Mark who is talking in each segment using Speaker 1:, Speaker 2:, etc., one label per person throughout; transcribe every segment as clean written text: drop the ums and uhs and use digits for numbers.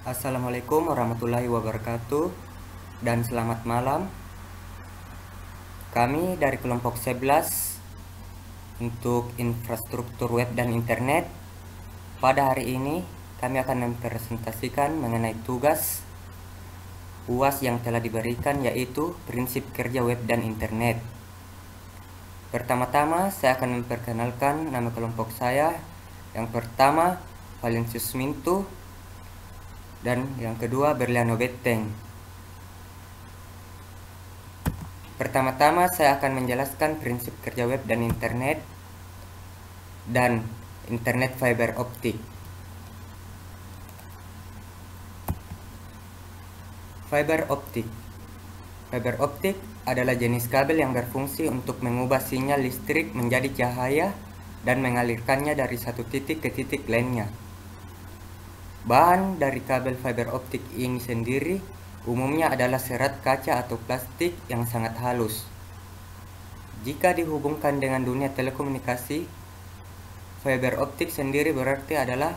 Speaker 1: Assalamualaikum warahmatullahi wabarakatuh dan selamat malam. Kami dari kelompok 11 untuk infrastruktur web dan internet. Pada hari ini kami akan mempresentasikan mengenai tugas UAS yang telah diberikan, yaitu prinsip kerja web dan internet. Pertama-tama saya akan memperkenalkan nama kelompok saya. Yang pertama Valentius Mintu dan yang kedua Berliano Beteng. Pertama-tama saya akan menjelaskan prinsip kerja web dan internet fiber optik. Fiber optik. Fiber optik adalah jenis kabel yang berfungsi untuk mengubah sinyal listrik menjadi cahaya dan mengalirkannya dari satu titik ke titik lainnya. Bahan dari kabel fiber optik ini sendiri umumnya adalah serat kaca atau plastik yang sangat halus. Jika dihubungkan dengan dunia telekomunikasi, fiber optik sendiri berarti adalah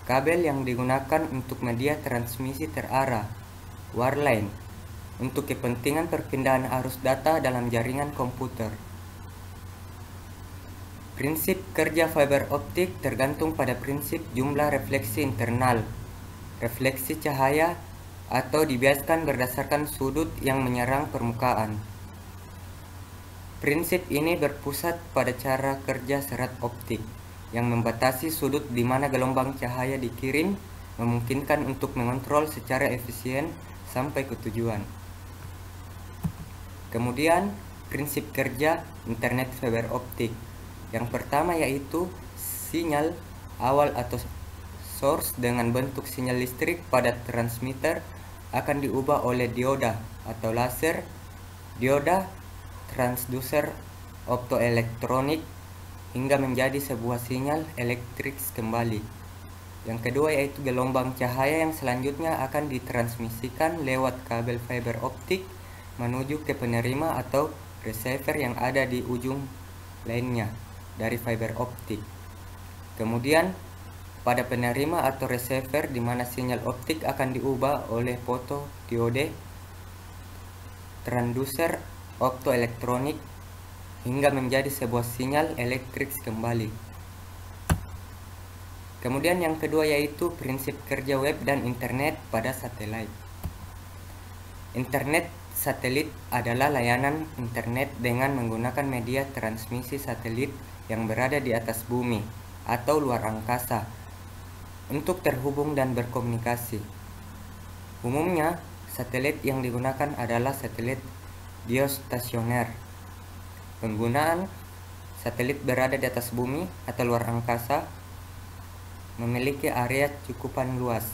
Speaker 1: kabel yang digunakan untuk media transmisi terarah, wireline, untuk kepentingan perpindahan arus data dalam jaringan komputer. Prinsip kerja fiber optik tergantung pada prinsip jumlah refleksi internal, refleksi cahaya, atau dibiaskan berdasarkan sudut yang menyerang permukaan. Prinsip ini berpusat pada cara kerja serat optik yang membatasi sudut di mana gelombang cahaya dikirim, memungkinkan untuk mengontrol secara efisien sampai ke tujuan. Kemudian, prinsip kerja internet fiber optik. Yang pertama yaitu sinyal awal atau source dengan bentuk sinyal listrik pada transmitter akan diubah oleh dioda atau laser, dioda, transducer optoelektronik hingga menjadi sebuah sinyal elektrik kembali. Yang kedua yaitu gelombang cahaya yang selanjutnya akan ditransmisikan lewat kabel fiber optik menuju ke penerima atau receiver yang ada di ujung lainnya dari fiber optik. Kemudian pada penerima atau receiver di mana sinyal optik akan diubah oleh fotodiode, transducer optoelektronik hingga menjadi sebuah sinyal elektrik kembali. Kemudian yang kedua yaitu prinsip kerja web dan internet pada satelit. Internet satelit adalah layanan internet dengan menggunakan media transmisi satelit yang berada di atas bumi atau luar angkasa untuk terhubung dan berkomunikasi. Umumnya, satelit yang digunakan adalah satelit geostasioner. Penggunaan satelit berada di atas bumi atau luar angkasa memiliki area cukupan luas,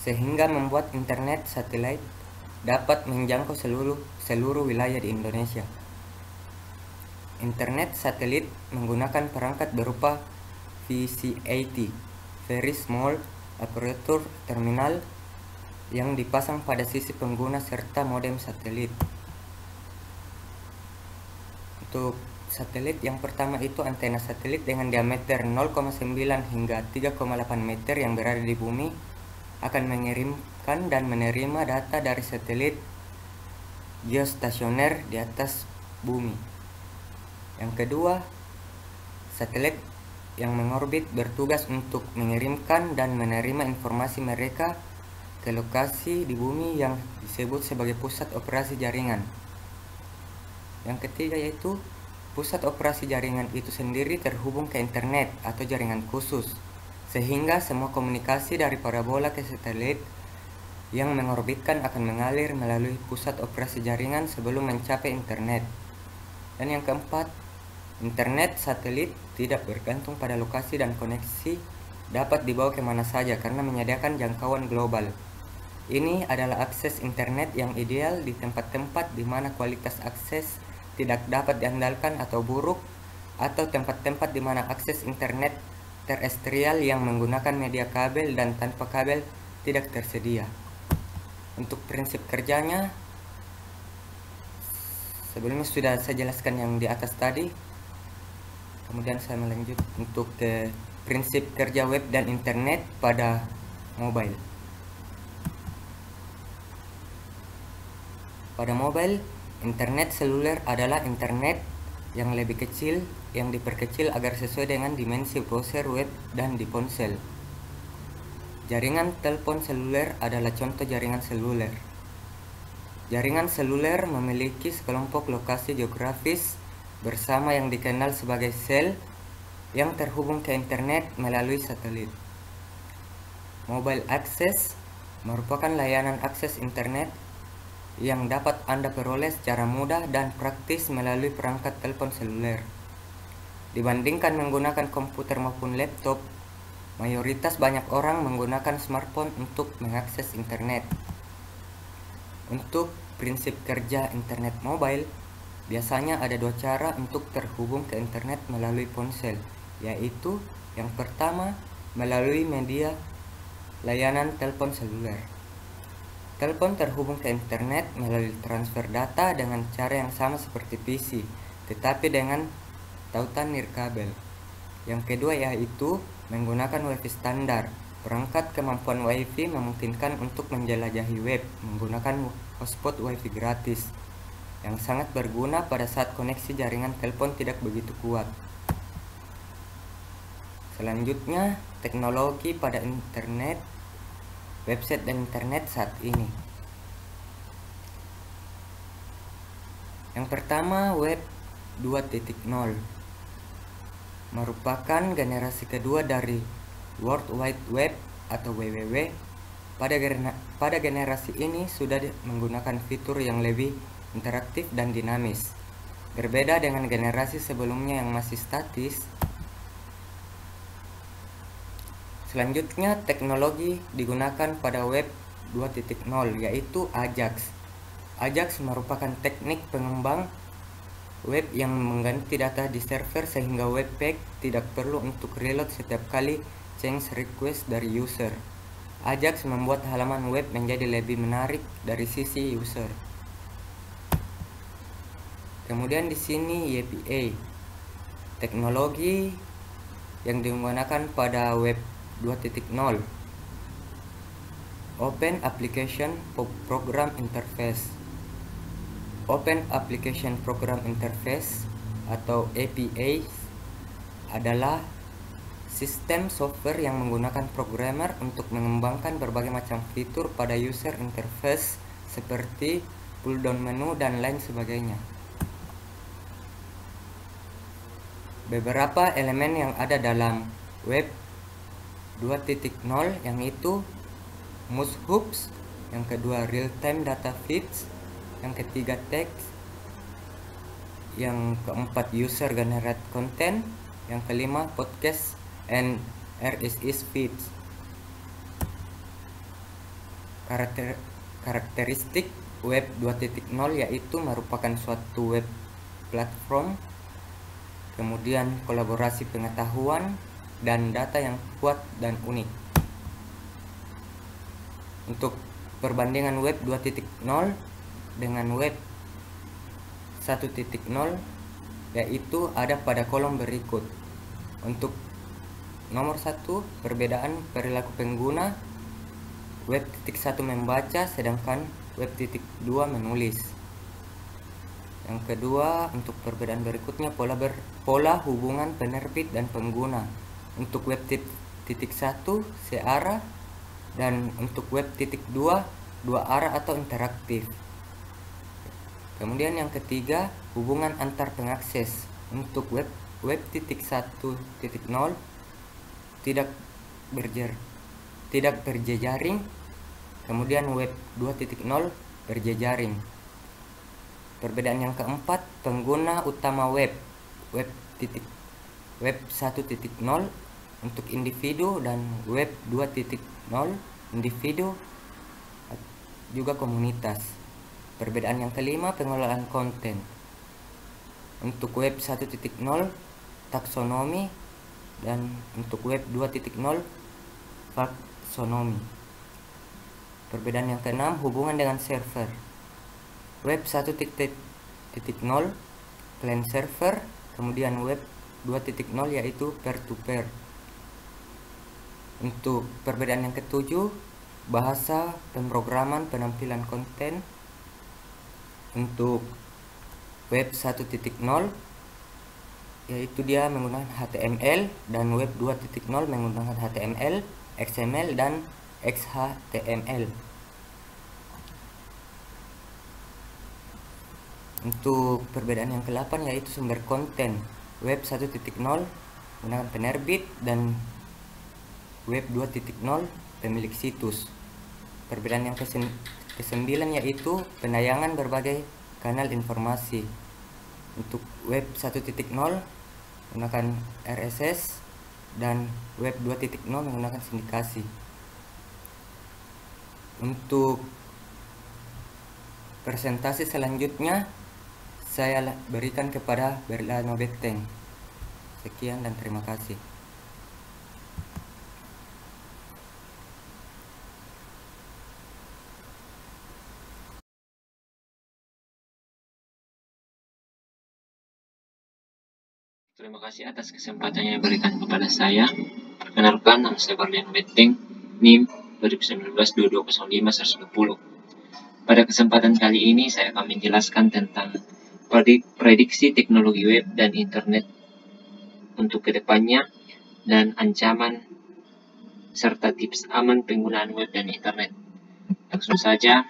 Speaker 1: sehingga membuat internet satelit dapat menjangkau seluruh wilayah di Indonesia. Internet satelit menggunakan perangkat berupa VCAT, Very Small Operator Terminal, yang dipasang pada sisi pengguna serta modem satelit. Untuk satelit yang pertama itu antena satelit dengan diameter 0,9 hingga 3,8 meter yang berada di bumi akan mengirimkan dan menerima data dari satelit geostasioner di atas bumi. Yang kedua, satelit yang mengorbit bertugas untuk mengirimkan dan menerima informasi mereka ke lokasi di bumi yang disebut sebagai pusat operasi jaringan. Yang ketiga yaitu pusat operasi jaringan itu sendiri terhubung ke internet atau jaringan khusus, sehingga semua komunikasi dari parabola ke satelit yang mengorbitkan akan mengalir melalui pusat operasi jaringan sebelum mencapai internet. Dan yang keempat, internet satelit tidak bergantung pada lokasi dan koneksi dapat dibawa kemana saja karena menyediakan jangkauan global. Ini adalah akses internet yang ideal di tempat-tempat di mana kualitas akses tidak dapat diandalkan atau buruk, atau tempat-tempat di mana akses internet terestrial yang menggunakan media kabel dan tanpa kabel tidak tersedia. Untuk prinsip kerjanya, sebelumnya sudah saya jelaskan yang di atas tadi. Kemudian saya melanjut untuk ke prinsip kerja web dan internet pada mobile. Pada mobile, internet seluler adalah internet yang lebih kecil yang diperkecil agar sesuai dengan dimensi browser web dan di ponsel. Jaringan telepon seluler adalah contoh jaringan seluler. Jaringan seluler memiliki sekelompok lokasi geografis bersama yang dikenal sebagai sel yang terhubung ke internet melalui satelit. Mobile access merupakan layanan akses internet yang dapat Anda peroleh secara mudah dan praktis melalui perangkat telepon seluler. Dibandingkan menggunakan komputer maupun laptop, mayoritas banyak orang menggunakan smartphone untuk mengakses internet. Untuk prinsip kerja internet mobile, biasanya ada dua cara untuk terhubung ke internet melalui ponsel, yaitu yang pertama melalui media layanan telepon seluler. Telepon terhubung ke internet melalui transfer data dengan cara yang sama seperti PC, tetapi dengan tautan nirkabel. Yang kedua yaitu menggunakan WiFi standar. Perangkat kemampuan WiFi memungkinkan untuk menjelajahi web menggunakan hotspot WiFi gratis, yang sangat berguna pada saat koneksi jaringan telepon tidak begitu kuat. Selanjutnya, teknologi pada internet, website dan internet saat ini. Yang pertama, web 2.0 merupakan generasi kedua dari World Wide Web atau WWW. Pada generasi ini sudah menggunakan fitur yang lebih interaktif dan dinamis. Berbeda dengan generasi sebelumnya yang masih statis. Selanjutnya, teknologi digunakan pada web 2.0 yaitu Ajax. Ajax merupakan teknik pengembang web yang mengganti data di server sehingga web page tidak perlu untuk reload setiap kali change request dari user. Ajax membuat halaman web menjadi lebih menarik dari sisi user. Kemudian di sini YPA, teknologi yang digunakan pada web 2.0, Open Application Program Interface. Open Application Program Interface atau API adalah sistem software yang menggunakan programmer untuk mengembangkan berbagai macam fitur pada user interface seperti pull down menu dan lain sebagainya. Beberapa elemen yang ada dalam web 2.0 yang itu mouse hooks, yang kedua real time data feeds, yang ketiga text, yang keempat user generate content, yang kelima podcast and RSS feeds. Karakteristik web 2.0 yaitu merupakan suatu web platform, kemudian kolaborasi pengetahuan dan data yang kuat dan unik. Untuk perbandingan web 2.0 dengan web 1.0 yaitu ada pada kolom berikut. Untuk nomor 1, perbedaan perilaku pengguna. Web 1 membaca sedangkan web 2 menulis. Yang kedua, untuk perbedaan berikutnya pola hubungan penerbit dan pengguna. Untuk web 1 searah dan untuk web 2 dua arah atau interaktif. Kemudian yang ketiga, hubungan antar pengakses. Untuk web 1.0 tidak berjejaring. Kemudian web 2.0 berjejaring. Perbedaan yang keempat, pengguna utama web 1.0 untuk individu dan web 2.0 individu juga komunitas. Perbedaan yang kelima, pengelolaan konten. Untuk web 1.0 taksonomi dan untuk web 2.0 taksonomi. Perbedaan yang keenam, hubungan dengan server. Web 1.0 client server, kemudian web 2.0 yaitu peer-to-peer. Untuk perbedaan yang ketujuh, bahasa pemrograman penampilan konten. Untuk web 1.0 yaitu dia menggunakan HTML, dan web 2.0 menggunakan HTML, XML, dan XHTML. Untuk perbedaan yang ke-8 yaitu sumber konten. Web 1.0 menggunakan penerbit, dan web 2.0 pemilik situs. Perbedaan yang ke-9 yaitu penayangan berbagai kanal informasi. Untuk web 1.0 menggunakan RSS, dan web 2.0 menggunakan sindikasi. Untuk presentasi selanjutnya saya berikan kepada Berlano Beteng. Sekian dan terima kasih.
Speaker 2: Terima kasih atas kesempatan yang diberikan kepada saya. Perkenalkan, nama saya Berlano Beteng, NIM 2019-2205-120. Pada kesempatan kali ini saya akan menjelaskan tentang prediksi teknologi web dan internet untuk kedepannya, dan ancaman serta tips aman penggunaan web dan internet. Langsung saja,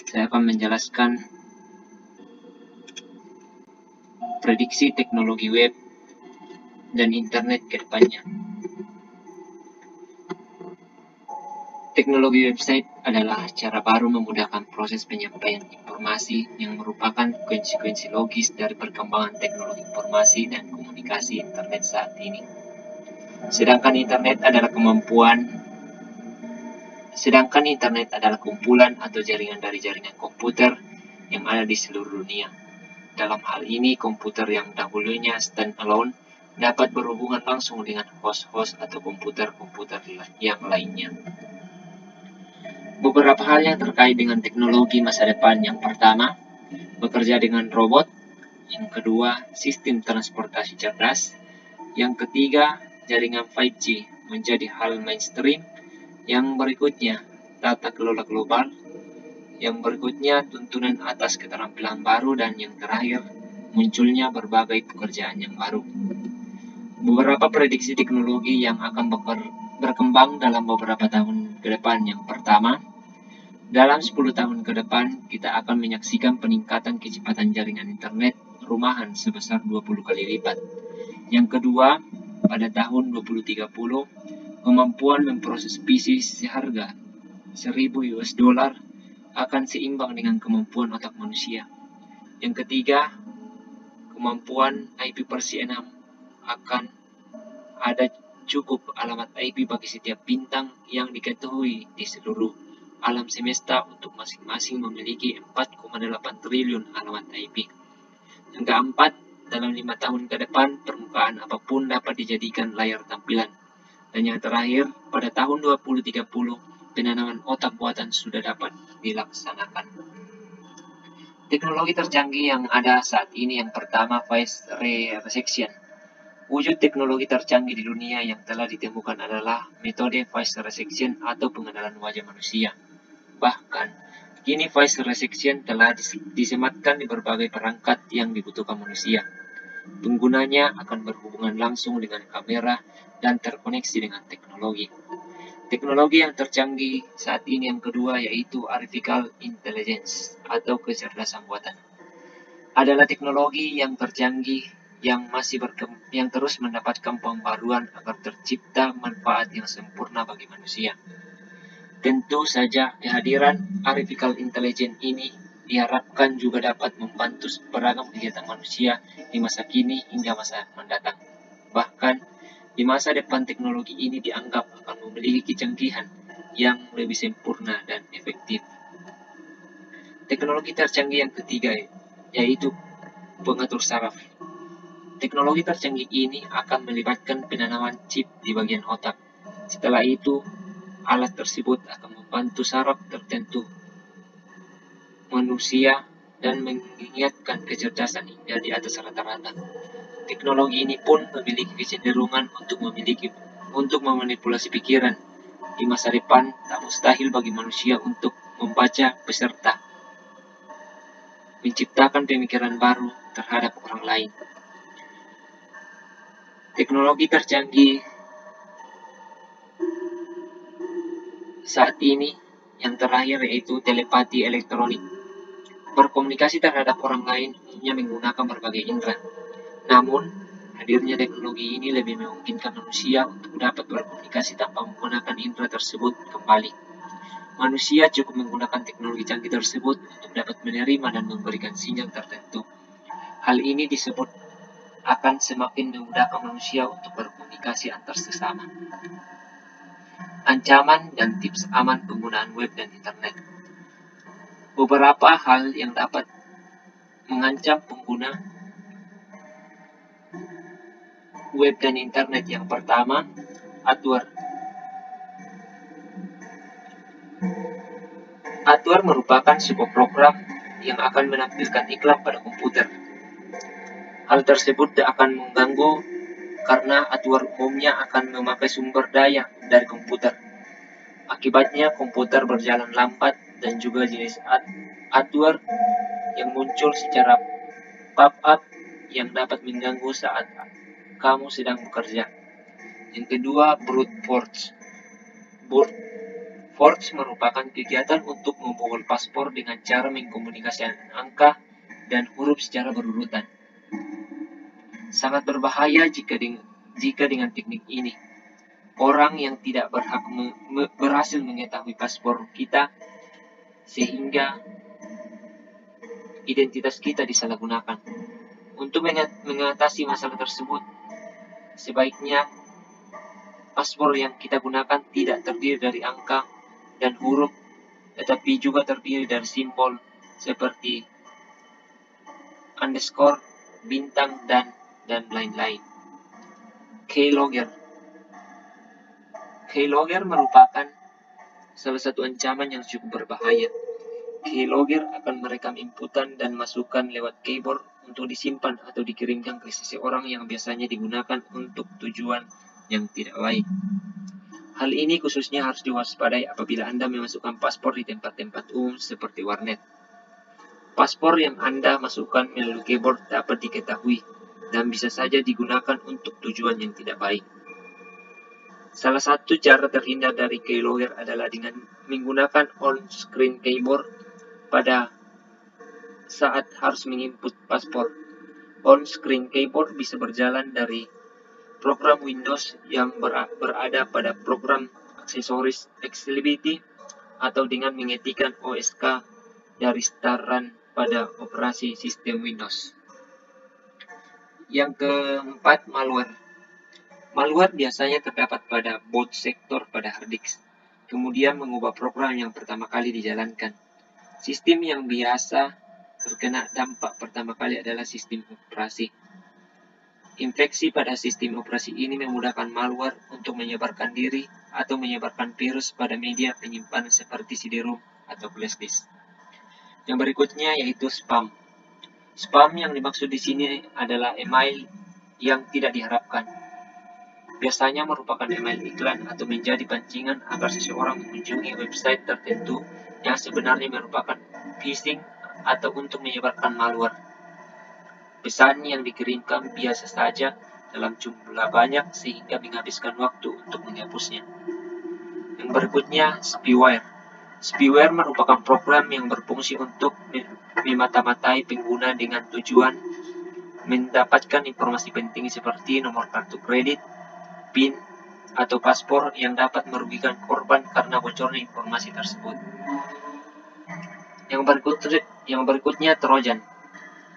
Speaker 2: saya akan menjelaskan prediksi teknologi web dan internet kedepannya. Teknologi website adalah cara baru memudahkan proses penyampaian informasi yang merupakan konsekuensi logis dari perkembangan teknologi informasi dan komunikasi internet saat ini. Sedangkan internet adalah kumpulan atau jaringan dari jaringan komputer yang ada di seluruh dunia. Dalam hal ini, komputer yang dahulunya standalone dapat berhubungan langsung dengan host-host atau komputer-komputer yang lainnya. Beberapa hal yang terkait dengan teknologi masa depan. Yang pertama, bekerja dengan robot. Yang kedua, sistem transportasi cerdas. Yang ketiga, jaringan 5G menjadi hal mainstream. Yang berikutnya, tata kelola global. Yang berikutnya, tuntunan atas keterampilan baru. Dan yang terakhir, munculnya berbagai pekerjaan yang baru. Beberapa prediksi teknologi yang akan berkembang dalam beberapa tahun ke depan. Yang pertama, dalam 10 tahun ke depan, kita akan menyaksikan peningkatan kecepatan jaringan internet rumahan sebesar 20 kali lipat. Yang kedua, pada tahun 2030, kemampuan memproses PC seharga $1.000 akan seimbang dengan kemampuan otak manusia. Yang ketiga, kemampuan IPv6 akan ada cukup alamat IP bagi setiap bintang yang diketahui di seluruh alam semesta untuk masing-masing memiliki 4,8 triliun alamat IP. Yang keempat, dalam 5 tahun ke depan, permukaan apapun dapat dijadikan layar tampilan. Dan yang terakhir, pada tahun 2030, penanaman otak buatan sudah dapat dilaksanakan. Teknologi tercanggih yang ada saat ini, yang pertama, face recognition. Wujud teknologi tercanggih di dunia yang telah ditemukan adalah metode face recognition atau pengenalan wajah manusia. Bahkan, kini face recognition telah disematkan di berbagai perangkat yang dibutuhkan manusia. Penggunanya akan berhubungan langsung dengan kamera dan terkoneksi dengan teknologi. Teknologi yang tercanggih saat ini yang kedua yaitu artificial intelligence atau kecerdasan buatan. Adalah teknologi yang tercanggih yang terus mendapatkan pembaruan agar tercipta manfaat yang sempurna bagi manusia. Tentu saja kehadiran artificial intelligence ini diharapkan juga dapat membantu beragam kegiatan manusia di masa kini hingga masa mendatang. Bahkan, di masa depan teknologi ini dianggap akan memiliki kecanggihan yang lebih sempurna dan efektif. Teknologi tercanggih yang ketiga yaitu pengatur saraf. Teknologi tercanggih ini akan melibatkan penanaman chip di bagian otak. Setelah itu, alat tersebut akan membantu saraf tertentu manusia dan mengingatkan kecerdasan hingga di atas rata-rata. Teknologi ini pun memiliki kecenderungan untuk memanipulasi pikiran. Di masa depan, tak mustahil bagi manusia untuk membaca peserta, menciptakan pemikiran baru terhadap orang lain. Teknologi tercanggih saat ini yang terakhir yaitu telepati elektronik. Berkomunikasi terhadap orang lain hanya menggunakan berbagai indera. Namun, hadirnya teknologi ini lebih memungkinkan manusia untuk dapat berkomunikasi tanpa menggunakan indera tersebut kembali. Manusia cukup menggunakan teknologi canggih tersebut untuk dapat menerima dan memberikan sinyal tertentu. Hal ini disebut akan semakin memudahkan manusia untuk berkomunikasi antar sesama. Ancaman dan tips aman penggunaan web dan internet. Beberapa hal yang dapat mengancam pengguna web dan internet. Yang pertama, adware. Adware merupakan sebuah program yang akan menampilkan iklan pada komputer. Hal tersebut tidak akan mengganggu karena adware umumnya akan memakai sumber daya dari komputer. Akibatnya komputer berjalan lambat dan juga jenis adware yang muncul secara pop-up yang dapat mengganggu saat kamu sedang bekerja. Yang kedua, brute force. Brute force merupakan kegiatan untuk membobol paspor dengan cara mengkomunikasikan angka dan huruf secara berurutan. Sangat berbahaya jika dengan teknik ini, orang yang tidak berhak berhasil mengetahui paspor kita sehingga identitas kita disalahgunakan. Untuk mengatasi masalah tersebut, sebaiknya paspor yang kita gunakan tidak terdiri dari angka dan huruf, tetapi juga terdiri dari simbol seperti underscore, bintang, dan lain-lain. Keylogger. Keylogger merupakan salah satu ancaman yang cukup berbahaya. Keylogger akan merekam inputan dan masukan lewat keyboard untuk disimpan atau dikirimkan ke seseorang yang biasanya digunakan untuk tujuan yang tidak baik. Hal ini khususnya harus diwaspadai apabila Anda memasukkan paspor di tempat-tempat umum seperti warnet. Paspor yang Anda masukkan melalui keyboard dapat diketahui dan bisa saja digunakan untuk tujuan yang tidak baik. Salah satu cara terhindar dari keylogger adalah dengan menggunakan on-screen keyboard pada saat harus menginput paspor. On-screen keyboard bisa berjalan dari program Windows yang berada pada program aksesoris Accessibility atau dengan mengetikkan OSK dari setaraan pada operasi sistem Windows. Yang keempat, malware. Malware biasanya terdapat pada boot sektor pada hard disk, kemudian mengubah program yang pertama kali dijalankan. Sistem yang biasa terkena dampak pertama kali adalah sistem operasi. Infeksi pada sistem operasi ini memudahkan malware untuk menyebarkan diri atau menyebarkan virus pada media penyimpanan seperti CD-ROM atau flash disk. Yang berikutnya yaitu spam. Spam yang dimaksud di sini adalah email yang tidak diharapkan. Biasanya merupakan email iklan atau menjadi pancingan agar seseorang mengunjungi website tertentu yang sebenarnya merupakan phishing atau untuk menyebarkan malware. Pesan yang dikirimkan biasa saja dalam jumlah banyak sehingga menghabiskan waktu untuk menghapusnya. Yang berikutnya, spyware. Spyware merupakan program yang berfungsi untuk memata-matai pengguna dengan tujuan mendapatkan informasi penting seperti nomor kartu kredit, PIN, atau paspor yang dapat merugikan korban karena bocornya informasi tersebut. Yang berikutnya, Trojan.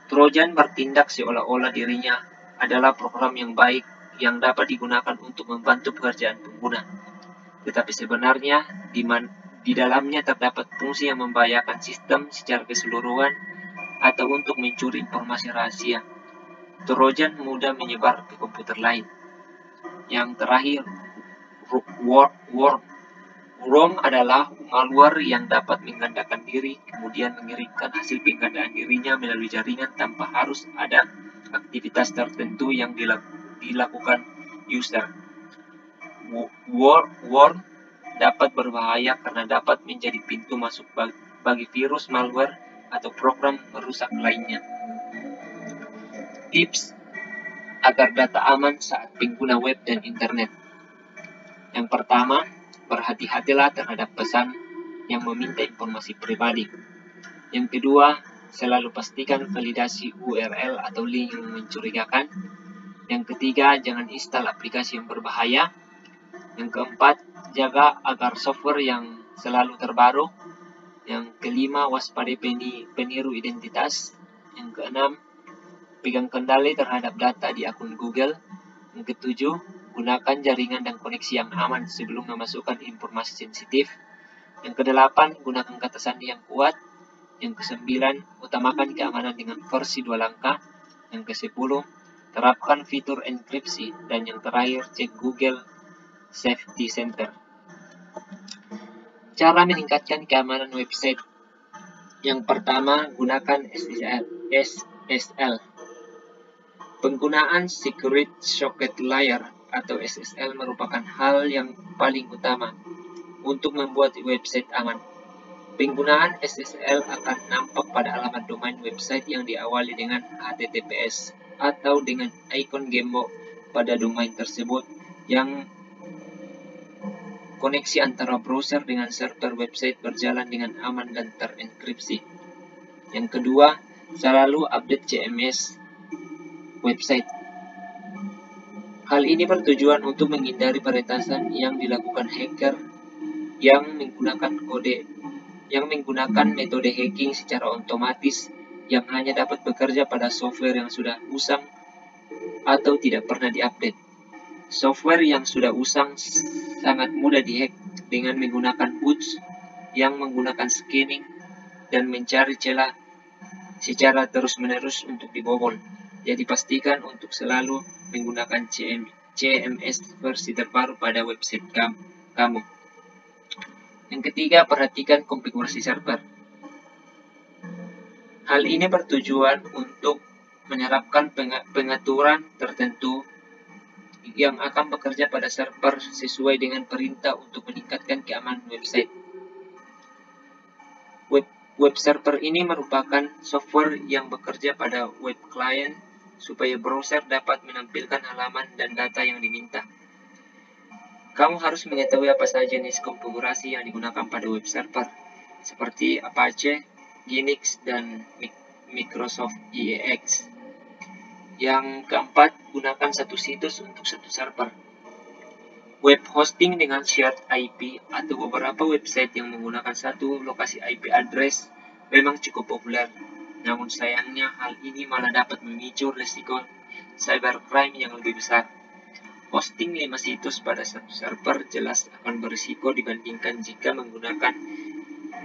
Speaker 2: Trojan bertindak seolah-olah dirinya adalah program yang baik yang dapat digunakan untuk membantu pekerjaan pengguna. Tetapi sebenarnya di dalamnya terdapat fungsi yang membahayakan sistem secara keseluruhan atau untuk mencuri informasi rahasia. Trojan mudah menyebar ke komputer lain. Yang terakhir, worm. Worm adalah malware yang dapat menggandakan diri, kemudian mengirimkan hasil penggandaan dirinya melalui jaringan tanpa harus ada aktivitas tertentu yang dilakukan user. Worm dapat berbahaya karena dapat menjadi pintu masuk bagi virus, malware, atau program merusak lainnya. Tips agar data aman saat pengguna web dan internet. Yang pertama, berhati-hatilah terhadap pesan yang meminta informasi pribadi. Yang kedua, selalu pastikan validasi URL atau link yang mencurigakan. Yang ketiga, jangan install aplikasi yang berbahaya. Yang keempat, jaga agar software yang selalu terbaru. Yang kelima, waspadai peniru identitas. Yang keenam, pegang kendali terhadap data di akun Google. Yang ketujuh, gunakan jaringan dan koneksi yang aman sebelum memasukkan informasi sensitif. Yang kedelapan, gunakan kata sandi yang kuat. Yang kesembilan, utamakan keamanan dengan versi 2 langkah. Yang kesepuluh, terapkan fitur enkripsi. Dan yang terakhir, cek Google Safety Center. Cara meningkatkan keamanan website. Yang pertama, gunakan SSL. Penggunaan Secret Socket Layer atau SSL merupakan hal yang paling utama untuk membuat website aman. Penggunaan SSL akan nampak pada alamat domain website yang diawali dengan HTTPS atau dengan ikon gembok pada domain tersebut yang koneksi antara browser dengan server website berjalan dengan aman dan terenkripsi. Yang kedua, selalu update CMS website. Hal ini bertujuan untuk menghindari peretasan yang dilakukan hacker yang menggunakan metode hacking secara otomatis yang hanya dapat bekerja pada software yang sudah usang atau tidak pernah diupdate. Software yang sudah usang sangat mudah dihack dengan menggunakan bots yang menggunakan scanning dan mencari celah secara terus-menerus untuk dibobol. Jadi pastikan untuk selalu menggunakan CMS versi terbaru pada website kamu. Yang ketiga, perhatikan konfigurasi server. Hal ini bertujuan untuk menerapkan pengaturan tertentu yang akan bekerja pada server sesuai dengan perintah untuk meningkatkan keamanan website. Web server ini merupakan software yang bekerja pada web client supaya browser dapat menampilkan halaman dan data yang diminta. Kamu harus mengetahui apa saja jenis konfigurasi yang digunakan pada web server, seperti Apache, Linux, dan Microsoft EAX. Yang keempat, gunakan satu situs untuk satu server. Web hosting dengan shared IP atau beberapa website yang menggunakan satu lokasi IP address memang cukup populer. Namun sayangnya hal ini malah dapat memicu risiko cybercrime yang lebih besar. Hosting 5 situs pada satu server jelas akan berisiko dibandingkan jika menggunakan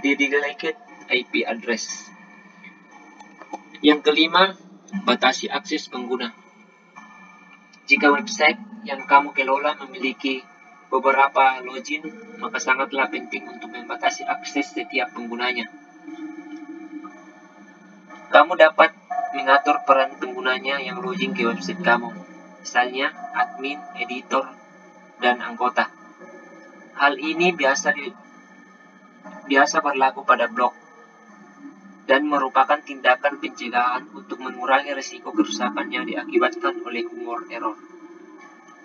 Speaker 2: dedicated IP address. Yang kelima, batasi akses pengguna. Jika website yang kamu kelola memiliki beberapa login, maka sangatlah penting untuk membatasi akses setiap penggunanya. Kamu dapat mengatur peran penggunanya yang login ke website kamu, misalnya admin, editor, dan anggota. Hal ini biasa berlaku pada blog dan merupakan tindakan pencegahan untuk mengurangi risiko kerusakan yang diakibatkan oleh humor error.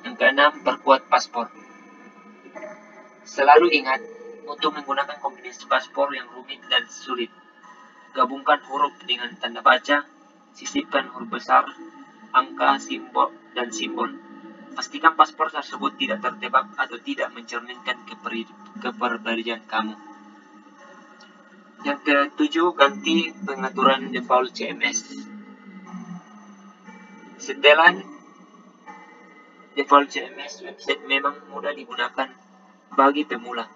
Speaker 2: Yang keenam, perkuat paspor. Selalu ingat untuk menggunakan kombinasi paspor yang rumit dan sulit. Gabungkan huruf dengan tanda baca, sisipkan huruf besar, angka, simbol. Pastikan paspor tersebut tidak tertebak atau tidak mencerminkan kepribadian kamu. Yang ketujuh, ganti pengaturan default CMS. Setelan default CMS website memang mudah digunakan bagi pemula.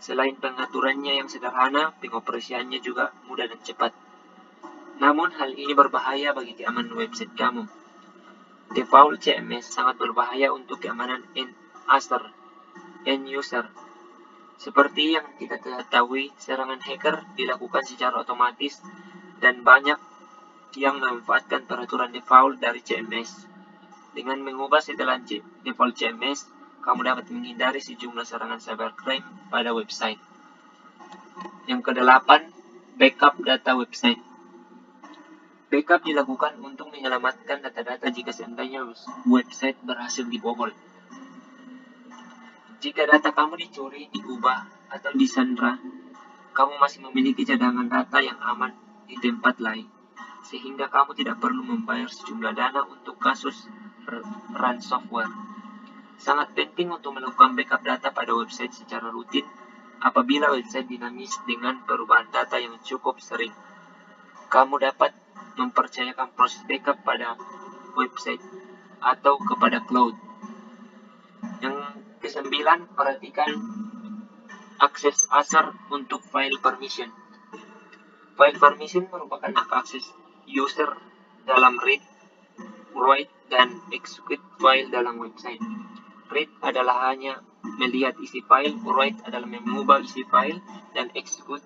Speaker 2: Selain pengaturannya yang sederhana, pengoperasiannya juga mudah dan cepat. Namun hal ini berbahaya bagi keamanan website kamu. Default CMS sangat berbahaya untuk keamanan end user. Seperti yang kita ketahui, serangan hacker dilakukan secara otomatis dan banyak yang memanfaatkan peraturan default dari CMS. Dengan mengubah setelan default CMS, kamu dapat menghindari sejumlah serangan cybercrime pada website. Yang kedelapan, backup data website. Backup dilakukan untuk menyelamatkan data-data jika seandainya website berhasil dibobol. Jika data kamu dicuri, diubah, atau disandra, kamu masih memiliki cadangan data yang aman di tempat lain, sehingga kamu tidak perlu membayar sejumlah dana untuk kasus ransomware. Sangat penting untuk melakukan backup data pada website secara rutin apabila website dinamis dengan perubahan data yang cukup sering. Kamu dapat mempercayakan proses backup pada website atau kepada cloud. Yang kesembilan, perhatikan akses asar untuk file permission. File permission merupakan hak akses user dalam read, write, dan execute file dalam website. Read adalah hanya melihat isi file, write adalah mengubah isi file, dan execute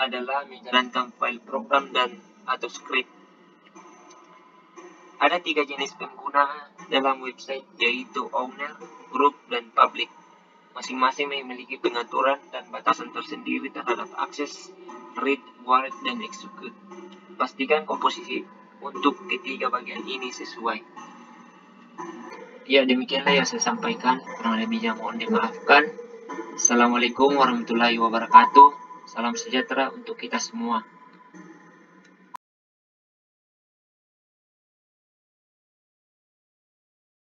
Speaker 2: adalah menjalankan file program dan atau script. Ada 3 jenis pengguna dalam website, yaitu owner, group, dan public. Masing-masing memiliki pengaturan dan batasan tersendiri terhadap akses, read, write, dan execute. Pastikan komposisi untuk ketiga bagian ini sesuai. Ya, demikianlah yang saya sampaikan. Kurang lebihnya mohon dimaafkan. Assalamualaikum warahmatullahi wabarakatuh. Salam sejahtera untuk kita semua.